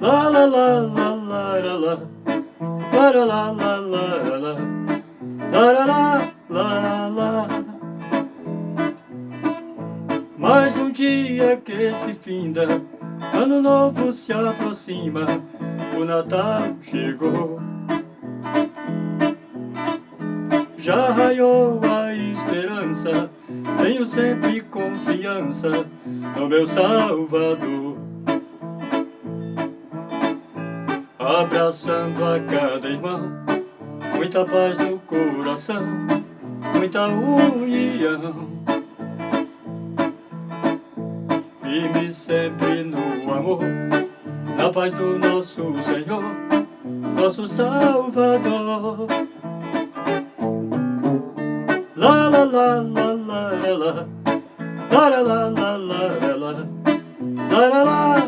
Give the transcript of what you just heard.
La la la la la la la. La la la la la la. La la la la la. Mais um dia que se finda, ano novo se aproxima, o Natal chegou. Já raiou a esperança, tenho sempre confiança no meu Salvador. Abraçando a cada irmão, muita paz no coração, muita união. Firme sempre no amor, na paz do nosso Senhor, nosso Salvador. La la la la la la la la la la la la la la la